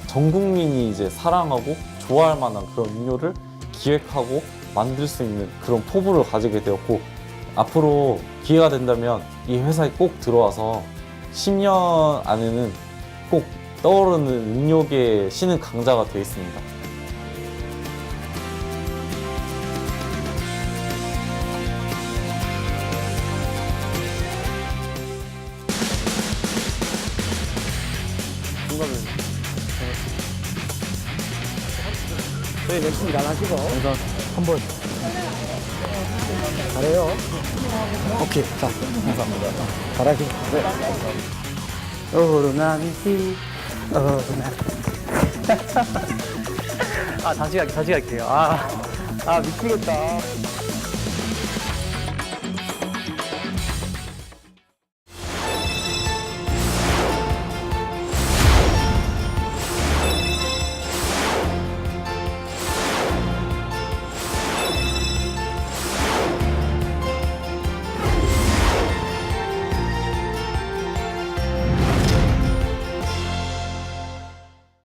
전 국민이 이제 사랑하고 좋아할 만한 그런 음료를 기획하고 만들 수 있는 그런 포부를 가지게 되었고, 앞으로 기회가 된다면 이 회사에 꼭 들어와서 10년 안에는 꼭 떠오르는 음료계의 신흥 강자가 되겠습니다. 저희 열심히 잘하시고 한번 잘해요. 오케이, 자, 감사합니다. 잘하시고. 네. 오르난티, 다시 갈게요. 미치겠다.